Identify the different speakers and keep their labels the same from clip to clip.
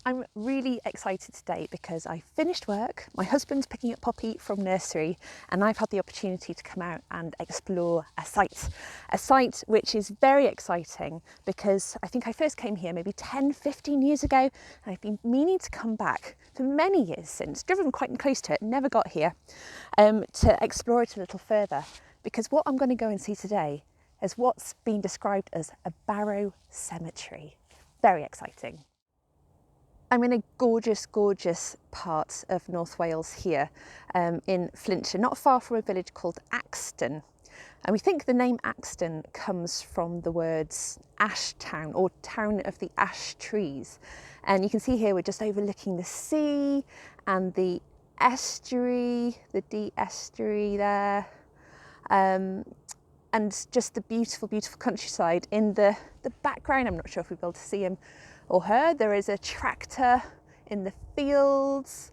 Speaker 1: I'm really excited today because I finished work, my husband's picking up Poppy from nursery, and I've had the opportunity to come out and explore a site which is very exciting because I think I first came here maybe 10-15 years ago, and I've been meaning to come back for many years since, driven quite close to it, never got here, to explore it a little further, because what I'm going to go and see today is what's been described as a barrow cemetery. Very exciting. I'm in a gorgeous, gorgeous part of North Wales here, in Flintshire, not far from a village called Axton. And we think the name Axton comes from the words ash town, or town of the ash trees. And you can see here we're just overlooking the sea and the estuary, the Dee estuary there, and just the beautiful, beautiful countryside in the background. I'm not sure if we'll be able to see him or her. There is a tractor in the fields.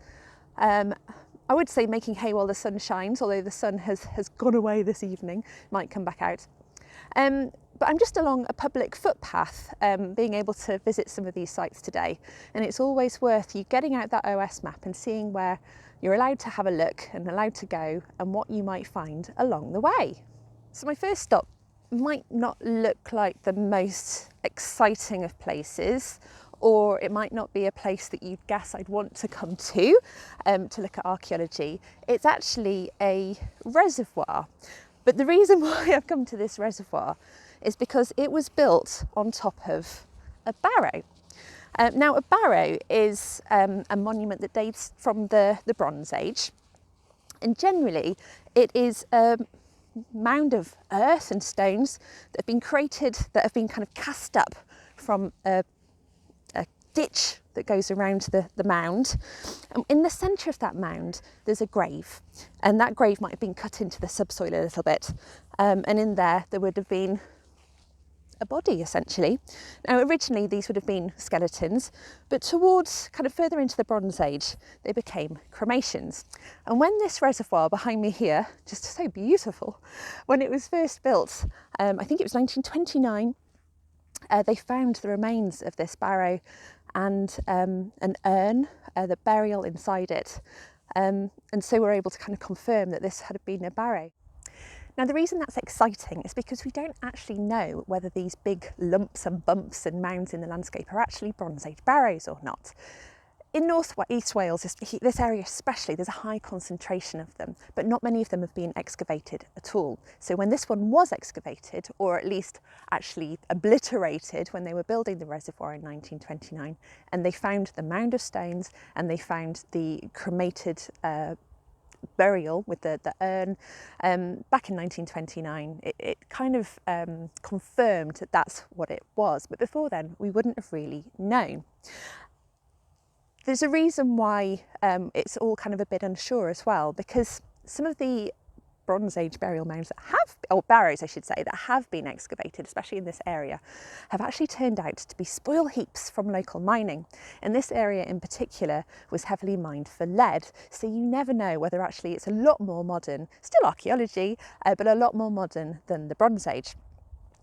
Speaker 1: I would say making hay while the sun shines, although the sun has gone away this evening, might come back out. But I'm just along a public footpath, being able to visit some of these sites today. And it's always worth you getting out that OS map and seeing where you're allowed to have a look and allowed to go and what you might find along the way. So my first stop might not look like the most exciting of places, or it might not be a place that you'd guess I'd want to come to look at archaeology. It's actually a reservoir. But the reason why I've come to this reservoir is because it was built on top of a barrow. Now, a barrow is a monument that dates from the Bronze Age, and generally it is a mound of earth and stones that have been created, that have been kind of cast up from a ditch that goes around the mound. And in the centre of that mound there's a grave, and that grave might have been cut into the subsoil a little bit, and in there would have been a body, essentially. Now, originally these would have been skeletons, but towards kind of further into the Bronze Age they became cremations. And when this reservoir behind me here, just so beautiful, when it was first built, I think it was 1929, they found the remains of this barrow and an urn, the burial inside it, and so we're able to kind of confirm that this had been a barrow. Now, the reason that's exciting is because we don't actually know whether these big lumps and bumps and mounds in the landscape are actually Bronze Age barrows or not. In North East Wales, this area especially, there's a high concentration of them, but not many of them have been excavated at all. So when this one was excavated, or at least actually obliterated when they were building the reservoir in 1929, and they found the mound of stones and they found the cremated burial with the urn back in 1929, it kind of confirmed that that's what it was. But before then, we wouldn't have really known. There's a reason why it's all kind of a bit unsure as well, because some of the Bronze Age burial mounds that have, or barrows I should say, that have been excavated, especially in this area, have actually turned out to be spoil heaps from local mining. And this area in particular was heavily mined for lead, so you never know whether actually it's a lot more modern, still archaeology, but a lot more modern than the Bronze Age.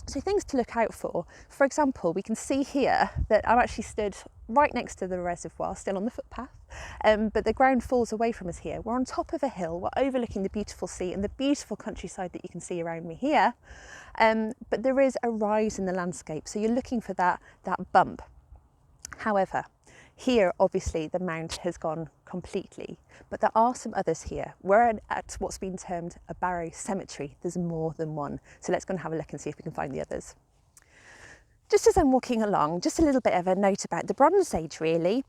Speaker 1: So things to look out for example, we can see here that I'm actually stood right next to the reservoir, still on the footpath, but the ground falls away from us here. We're on top of a hill, we're overlooking the beautiful sea and the beautiful countryside that you can see around me here, but there is a rise in the landscape, so you're looking for that bump. However, here obviously the mound has gone completely, but there are some others here. We're at what's been termed a barrow cemetery. There's more than one, so let's go and have a look and see if we can find the others. Just as I'm walking along, just a little bit of a note about the Bronze Age really.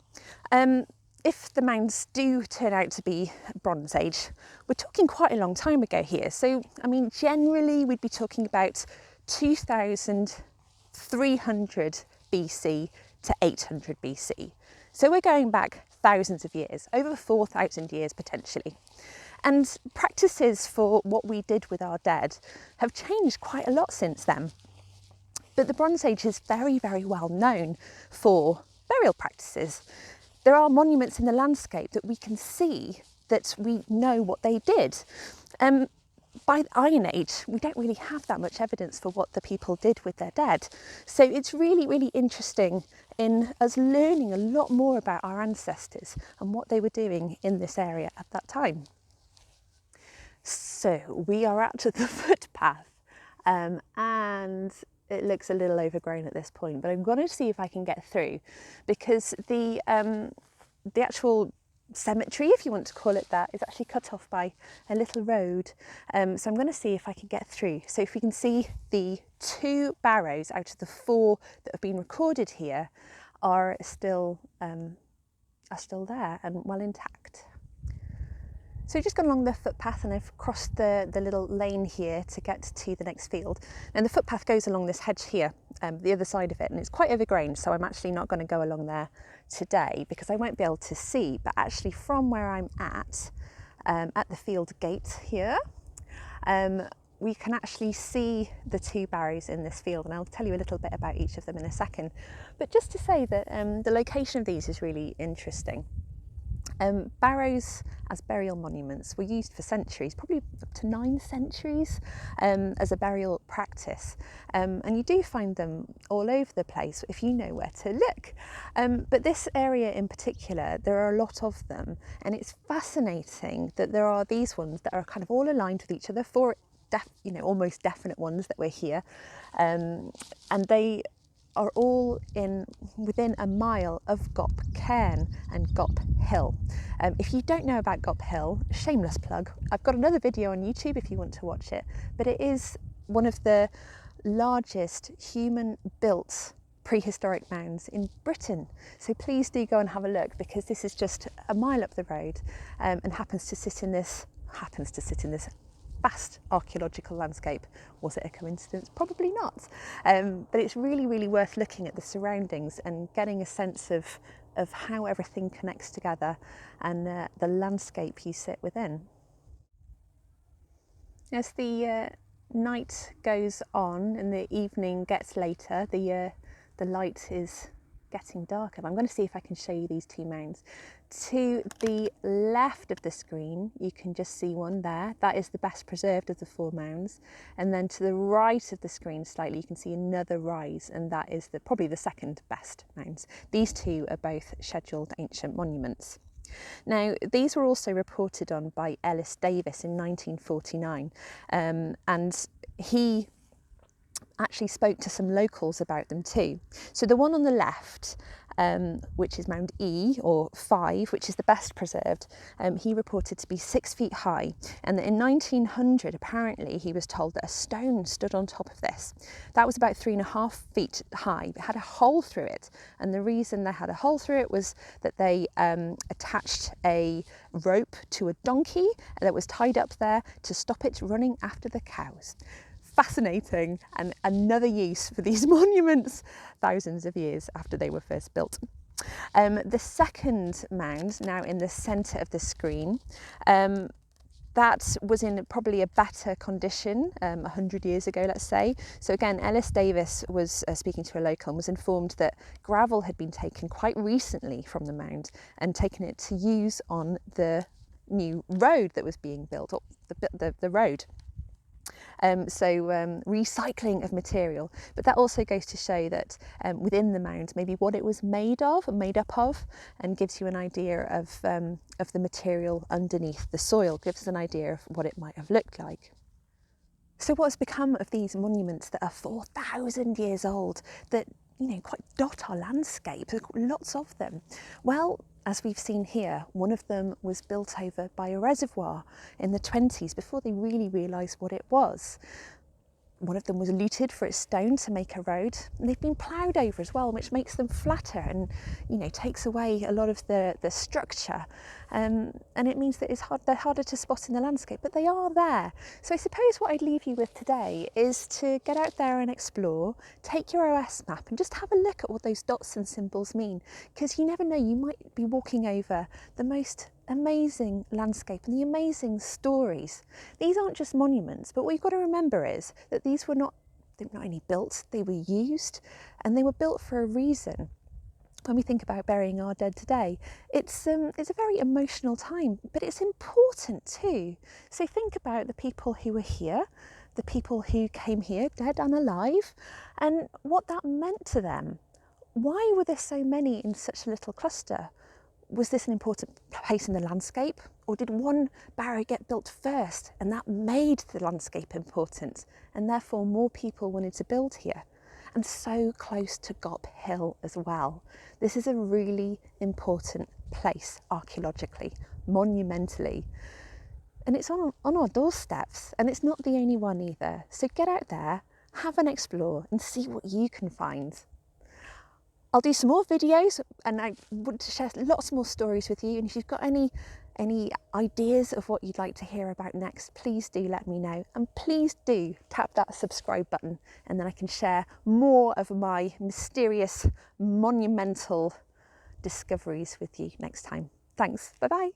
Speaker 1: If the mounds do turn out to be Bronze Age, we're talking quite a long time ago here. So, I mean, generally we'd be talking about 2300 BC to 800 BC. So we're going back thousands of years, over 4,000 years potentially. And practices for what we did with our dead have changed quite a lot since then. But the Bronze Age is very, very well known for burial practices. There are monuments in the landscape that we can see that we know what they did. by the Iron Age, we don't really have that much evidence for what the people did with their dead. So it's really, really interesting in us learning a lot more about our ancestors and what they were doing in this area at that time. So we are out to the footpath, and it looks a little overgrown at this point, but I'm going to see if I can get through, because the actual cemetery, if you want to call it that, is actually cut off by a little road. So I'm going to see if I can get through. So if we can see, the 2 barrows out of the 4 that have been recorded here are still there and well intact. So we've just gone along the footpath, and I've crossed the little lane here to get to the next field. And the footpath goes along this hedge here, the other side of it, and it's quite overgrown, so I'm actually not going to go along there today because I won't be able to see. But actually from where I'm at the field gate here, we can actually see the 2 barrows in this field, and I'll tell you a little bit about each of them in a second. But just to say that the location of these is really interesting. Barrows as burial monuments were used for centuries, probably up to 9 centuries, as a burial practice. And you do find them all over the place if you know where to look. But this area in particular, there are a lot of them, and it's fascinating that there are these ones that are kind of all aligned with each other, 4 almost definite ones that we're here, and they are all within a mile of Gop Cairn and Gop Hill. If you don't know about Gop Hill, shameless plug, I've got another video on YouTube if you want to watch it, but it is one of the largest human-built prehistoric mounds in Britain. So please do go and have a look, because this is just a mile up the road, and happens to sit in this vast archaeological landscape. Was it a coincidence? Probably not. But it's really, really worth looking at the surroundings and getting a sense of how everything connects together, and the landscape you sit within. As the night goes on and the evening gets later, the light is getting darker. I'm going to see if I can show you these 2 mounds. To the left of the screen, you can just see one there. That is the best preserved of the 4 mounds. And then to the right of the screen slightly, you can see another rise, and that is probably the second best mounds. These 2 are both scheduled ancient monuments. Now, these were also reported on by Ellis Davis in 1949, and he actually spoke to some locals about them too. So the one on the left, which is Mound E, or 5, which is the best preserved, he reported to be 6 feet high, and that in 1900 apparently he was told that a stone stood on top of this. That was about 3.5 feet high, but had a hole through it, and the reason they had a hole through it was that they attached a rope to a donkey that was tied up there to stop it running after the cows. Fascinating, and another use for these monuments thousands of years after they were first built. The second mound, now in the centre of the screen, that was in probably a better condition 100 years ago, let's say. So again, Ellis Davis was speaking to a local and was informed that gravel had been taken quite recently from the mound and taken it to use on the new road that was being built, or the road. Recycling of material, but that also goes to show that within the mound, maybe what it was made up of, and gives you an idea of the material underneath the soil, gives us an idea of what it might have looked like. So what's become of these monuments that are 4,000 years old, that quite dot our landscape? There's lots of them. Well, as we've seen here, one of them was built over by a reservoir in the 20s before they really realised what it was. One of them was looted for its stone to make a road, and they've been ploughed over as well, which makes them flatter and takes away a lot of the structure, and it means that they're harder to spot in the landscape, but they are there. So I suppose what I'd leave you with today is to get out there and explore, take your OS map and just have a look at what those dots and symbols mean, because you never know, you might be walking over the most amazing landscape and the amazing stories. These aren't just monuments, but what you've got to remember is that these were not only built, they were used, and they were built for a reason. when we think about burying our dead today, it's a very emotional time, but it's important too. So think about the people who were here, the people who came here dead and alive, and what that meant to them. Why were there so many in such a little cluster? Was this an important place in the landscape, or did one barrow get built first and that made the landscape important, and therefore more people wanted to build here? And so close to Gop Hill as well. This is a really important place archaeologically, monumentally. And it's on our doorsteps, and it's not the only one either. So get out there, have an explore and see what you can find. I'll do some more videos, and I want to share lots more stories with you. And if you've got any ideas of what you'd like to hear about next, please do let me know. And please do tap that subscribe button, and then I can share more of my mysterious, monumental discoveries with you next time. Thanks, bye-bye.